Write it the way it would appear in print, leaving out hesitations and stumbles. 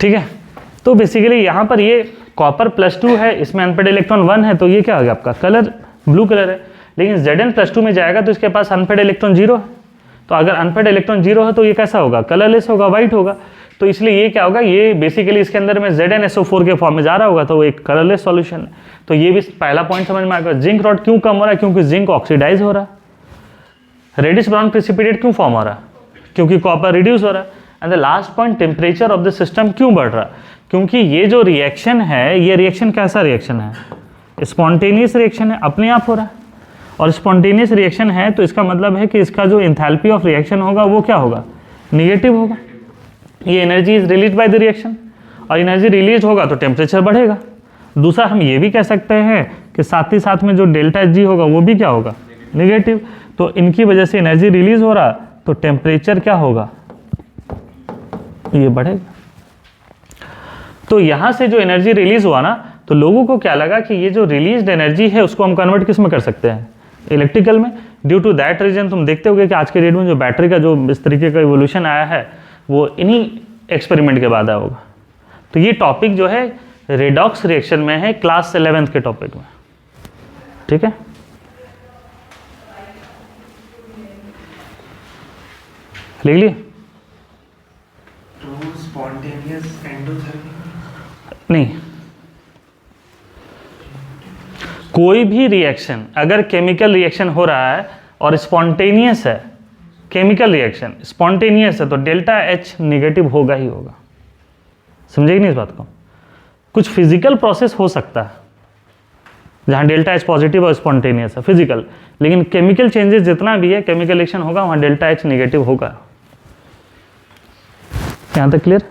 ठीक है। तो बेसिकली यहाँ पर ये कॉपर +2 है, इसमें अनपेड इलेक्ट्रॉन 1 है, तो ये क्या हो गया आपका कलर ब्लू कलर है। लेकिन Zn+2 में जाएगा तो इसके पास अनपेड इलेक्ट्रॉन 0 है, तो अगर अनपेड इलेक्ट्रॉन 0 है तो ये कैसा होगा, कलरलेस होगा, वाइट होगा। तो इसलिए ये क्या होगा, ये बेसिकली इसके अंदर में ZnSO4 के फॉर्म में जा रहा होगा, तो वो एक कलरलेस सॉल्यूशन है। तो ये भी पहला पॉइंट समझ में आ गया। जिंक रॉड क्यों कम हो रहा है, क्योंकि जिंक ऑक्सीडाइज हो रहा है। रेडिश ब्राउन प्रेसिपिटेट क्यों फॉर्म हो रहा है, क्योंकि कॉपर रिड्यूस हो रहा है। And the last point, temperature of the system क्यों बढ़ रहा है, क्योंकि ये जो रिएक्शन है, ये रिएक्शन कैसा रिएक्शन है, स्पॉन्टेनियस रिएक्शन है, अपने आप हो रहा है। और स्पॉन्टेनियस रिएक्शन है तो इसका मतलब है कि इसका जो एंथैल्पी ऑफ रिएक्शन होगा वो क्या होगा, निगेटिव होगा। ये energy is release by the reaction, और एनर्जी रिलीज होगा तो टेम्परेचर बढ़ेगा। दूसरा हम ये भी कह सकते हैं कि साथ ही साथ में जो डेल्टा G होगा वो भी क्या होगा, निगेटिव। तो इनकी वजह से एनर्जी रिलीज हो रहा तो टेम्परेचर क्या होगा, ये बढ़ेगा। तो यहाँ से जो एनर्जी रिलीज हुआ ना, तो लोगों को क्या लगा कि ये जो रिलीज्ड एनर्जी है उसको हम कन्वर्ट किस में कर सकते हैं, इलेक्ट्रिकल में। ड्यू टू दैट रीजन तुम देखते होगे कि आज के डेट में जो बैटरी का जो इस तरीके का इवोल्यूशन आया है वो इन्हीं एक्सपेरिमेंट के बाद आया होगा। तो ये टॉपिक जो है रेडॉक्स रिएक्शन में है, क्लास 11th के टॉपिक में। ठीक है, लिख लिए। तो स्पॉन्टेनियस एंडोथर्मी नहीं, कोई भी रिएक्शन अगर केमिकल रिएक्शन हो रहा है और स्पॉन्टेनियस है, केमिकल रिएक्शन स्पॉन्टेनियस है, तो डेल्टा H निगेटिव होगा ही होगा। समझेगी नहीं इस बात को। कुछ फिजिकल प्रोसेस हो सकता है जहाँ डेल्टा H पॉजिटिव और स्पॉन्टेनियस है, फिजिकल, लेकिन केमिकल चेंजेस जितना भी है, केमिकल रिएक्शन होगा वहाँ डेल्टा H निगेटिव होगा। यहाँ तक क्लियर।